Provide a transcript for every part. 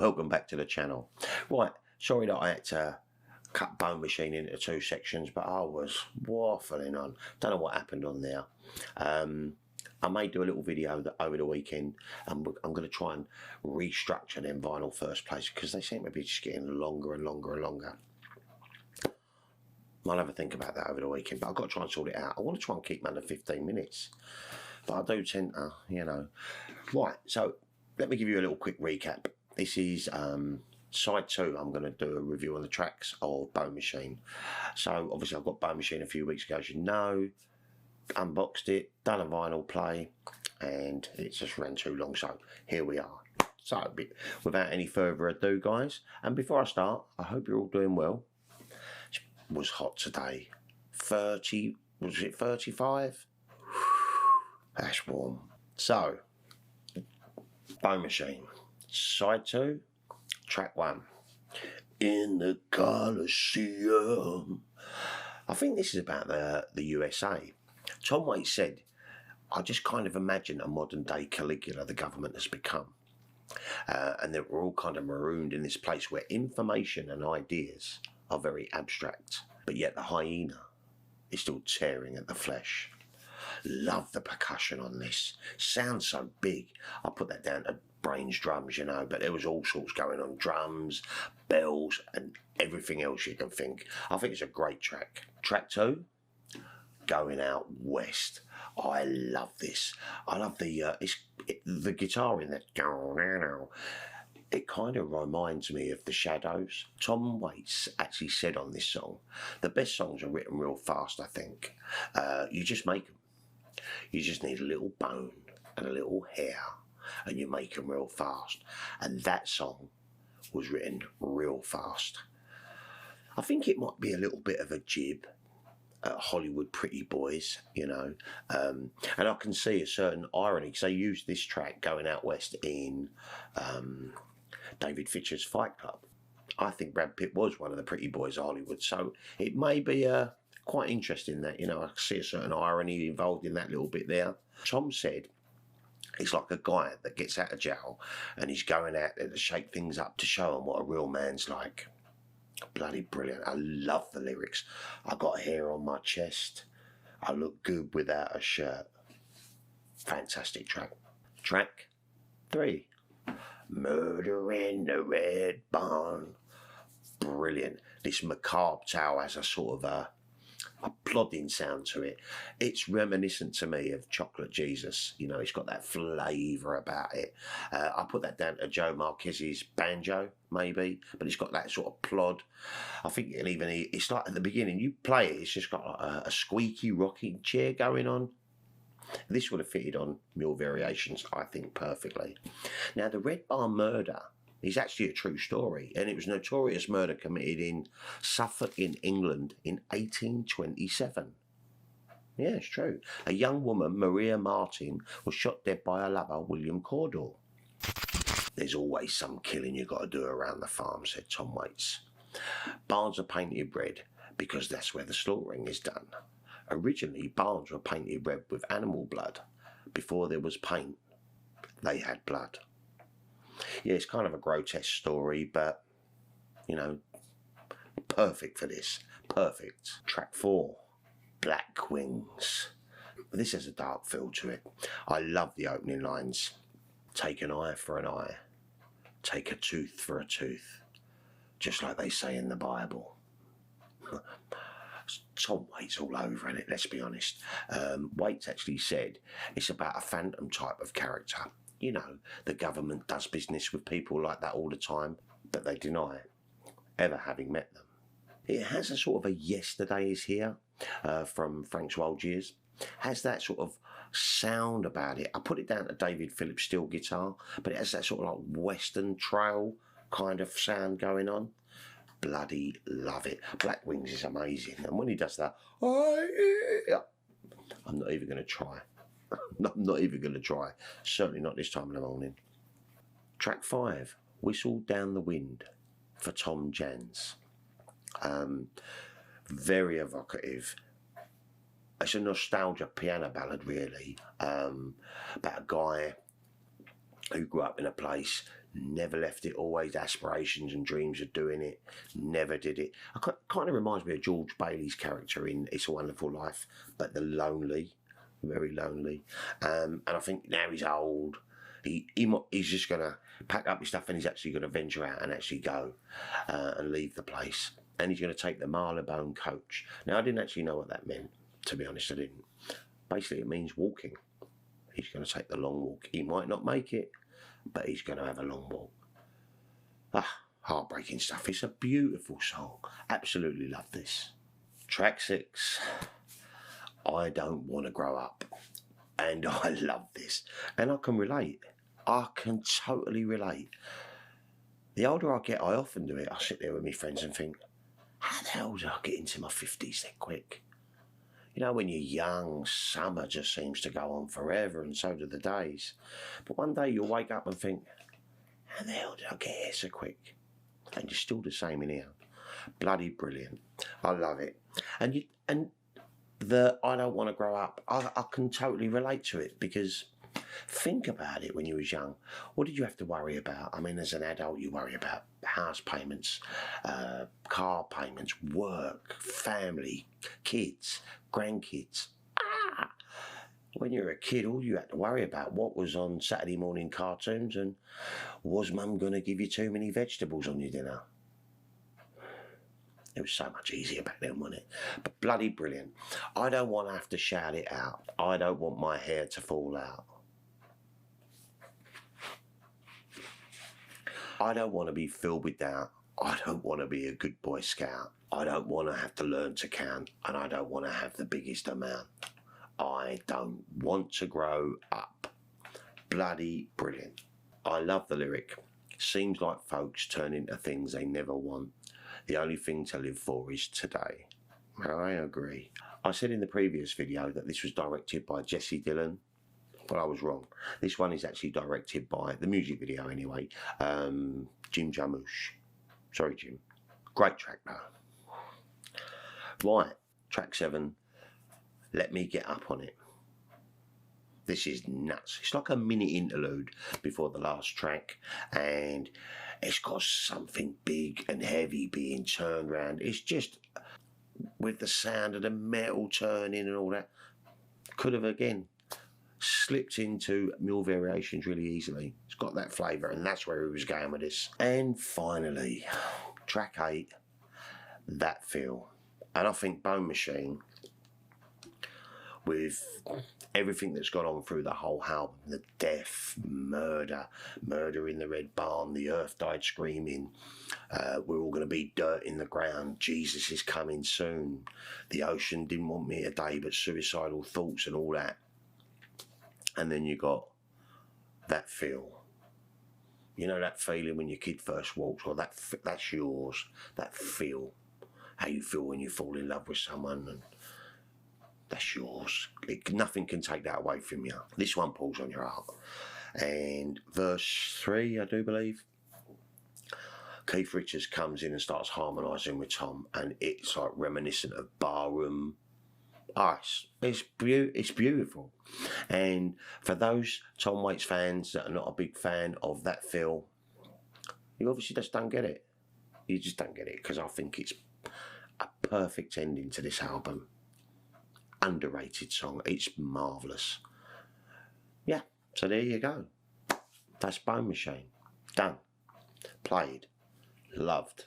welcome back to the channel. Right, sorry that I had to cut Bone Machine into 2 sections, but I was waffling on. Don't know what happened on there. I may do a little video over the weekend, and I'm going to try and restructure them vinyl first place, because they seem to be just getting longer and longer and longer. I'll have a think about that over the weekend, but I've got to try and sort it out. I want to try and keep them under 15 minutes, but I do tend to, you know. Right, so let me give you a little quick recap. This is side 2. I'm going to do a review on the tracks of Bone Machine. So obviously I've got Bone Machine a few weeks ago, as you know. Unboxed it, done a vinyl play, and it just ran too long, so here we are. So without any further ado, guys, and before I start, I hope you're all doing well. It was hot today. 30, was it 35? That's warm. So Bone Machine, side 2, track 1, in the Colosseum. I think this is about the USA. Tom Waits said, I just kind of imagine a modern day Caligula the government has become. And that we're all kind of marooned in this place where information and ideas are very abstract, but yet the hyena is still tearing at the flesh. Love the percussion on this. Sounds so big. I put that down to Brain's drums, you know, but there was all sorts going on. Drums, bells, and everything else you can think. I think it's a great track. Track 2, Going Out West. I love this. I love the guitar in that. It kind of reminds me of The Shadows. Tom Waits actually said on this song, the best songs are written real fast, I think. You just make them. You just need a little bone and a little hair, and you make them real fast. And that song was written real fast. I think it might be a little bit of a jib at Hollywood pretty boys, you know. And I can see a certain irony, because they used this track, Going Out West, in David Fincher's Fight Club. I think Brad Pitt was one of the pretty boys of Hollywood, so it may be quite interesting that, you know, I see a certain irony involved in that little bit there. Tom said it's like a guy that gets out of jail and he's going out there to shake things up, to show him what a real man's like. Bloody brilliant. I love the lyrics. I got hair on my chest. I look good without a shirt. Fantastic track. Track 3, Murder in the Red Barn. Brilliant. This macabre tale has a sort of a plodding sound to it. It's reminiscent to me of Chocolate Jesus. You know, it's got that flavour about it. I put that down to Joe Marquez's banjo, maybe, but it's got that sort of plod. I think it's like at the beginning, you play it, it's just got like a squeaky rocking chair going on. This would have fitted on Mule Variations, I think, perfectly. Now, the Red Barn murder is actually a true story, and it was a notorious murder committed in Suffolk in England in 1827. Yeah, it's true. A young woman, Maria Martin, was shot dead by her lover, William Cawdor. There's always some killing you got to do around the farm, said Tom Waits. Barns are painted red because that's where the slaughtering is done. Originally, barns were painted red with animal blood. Before there was paint, they had blood. Yeah, it's kind of a grotesque story, but, you know, perfect for this. Perfect. Track 4, Black Wings. This has a dark feel to it. I love the opening lines. Take an eye for an eye. Take a tooth for a tooth. Just like they say in the Bible. Tom Waits all over in it, let's be honest. Waits actually said it's about a phantom type of character. You know, the government does business with people like that all the time, but they deny ever having met them. It has a sort of a Yesterday Is Here from Frank's Wild Years. Has that sort of sound about it. I put it down to David Phillips steel guitar, but it has that sort of like Western trail kind of sound going on. Bloody love it. Black Wings is amazing. And when he does that, I'm not even going to try. I'm not even going to try. Certainly not this time in the morning. Track 5, Whistle Down the Wind for Tom Jans. Very evocative. It's a nostalgia piano ballad, really, about a guy who grew up in a place never left it, always aspirations and dreams of doing it, never did it. Kind of reminds me of George Bailey's character in It's a Wonderful Life, but the lonely, very lonely. And I think now he's old, he's just going to pack up his stuff and he's actually going to venture out and actually go and leave the place. And he's going to take the Marylebone coach. Now, I didn't actually know what that meant, to be honest, I didn't. Basically, it means walking. He's going to take the long walk. He might not make it, but he's going to have a long walk. Heartbreaking stuff. It's a beautiful song. Absolutely love this. Track 6, I Don't Want to Grow Up. And I love this. And I can relate. I can totally relate. The older I get, I often do it. I sit there with my friends and think, how the hell did I get into my 50s that quick? You know, when you're young, summer just seems to go on forever, and so do the days. But one day you'll wake up and think, how the hell did I get here so quick? And you're still the same in here. Bloody brilliant. I love it. And the I Don't Want to Grow Up, I can totally relate to it, because think about it. When you was young, what did you have to worry about? I mean, as an adult, you worry about house payments, car payments, work, family, kids, grandkids. When you were a kid, all you had to worry about what was on Saturday morning cartoons, and was mum going to give you too many vegetables on your dinner? It was so much easier back then, wasn't it? But bloody brilliant. I don't want to have to shout it out. I don't want my hair to fall out. I don't want to be filled with doubt. I don't want to be a good Boy Scout. I don't want to have to learn to count, and I don't want to have the biggest amount. I don't want to grow up. Bloody brilliant. I love the lyric. Seems like folks turn into things they never want. The only thing to live for is today. I agree. I said in the previous video that this was directed by Jesse Dillon. Well, I was wrong. This one is actually directed by, the music video anyway, Jim Jarmusch. Sorry, Jim. Great track though. Right, track 7, Let Me Get Up On It. This is nuts. It's like a mini interlude before the last track, and it's got something big and heavy being turned around. It's just, with the sound of the metal turning and all that, could have again slipped into Mule Variations really easily. It's got that flavour, and that's where he was going with this. And finally, track 8, That Feel. And I think Bone Machine, with everything that's gone on through the whole album, the death, murder in the Red Barn, the earth died screaming, we're all going to be dirt in the ground, Jesus is coming soon, the ocean didn't want me today, but suicidal thoughts and all that. And then you got That Feel. You know that feeling when your kid first walks, or that's yours, that feel, how you feel when you fall in love with someone, and that's yours. Nothing can take that away from you. This one pulls on your heart. And verse 3, I do believe, Keith Richards comes in and starts harmonising with Tom, and it's like reminiscent of barroom. It's beautiful. And for those Tom Waits fans that are not a big fan of That Feel, you obviously just don't get it. You just don't get it, because I think it's a perfect ending to this album. Underrated song. It's marvellous. Yeah, so there you go. That's Bone Machine. Done. Played. Loved.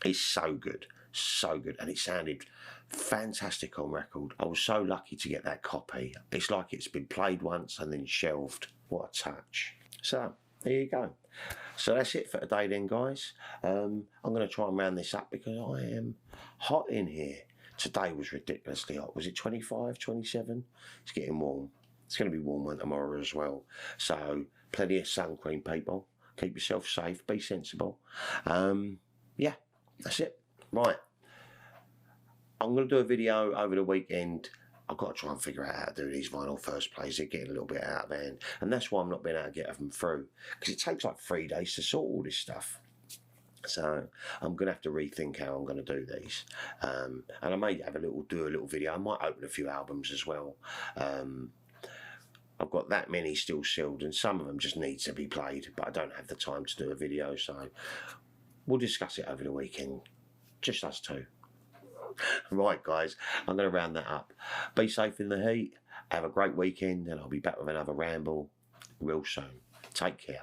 It's so good. So good. And it sounded fantastic on record. I was so lucky to get that copy. It's like it's been played once and then shelved. What a touch. So, there you go. So that's it for today then, guys. I'm going to try and round this up because I am hot in here. Today was ridiculously hot. Was it 25, 27? It's getting warm. It's going to be warmer tomorrow as well. So, plenty of sun cream, people. Keep yourself safe. Be sensible. Yeah, that's it. Right. I'm going to do a video over the weekend. I've got to try and figure out how to do these vinyl first plays. They're getting a little bit out of hand. And that's why I'm not being able to get them through. Because it takes like 3 days to sort all this stuff. So I'm going to have to rethink how I'm going to do these. And I may have do a little video. I might open a few albums as well. I I've got that many still sealed, and some of them just need to be played, but I don't have the time to do a video, so we'll discuss it over the weekend. Just us two. Right, guys, I'm going to round that up. Be safe in the heat. Have a great weekend, and I'll be back with another ramble real soon. Take care.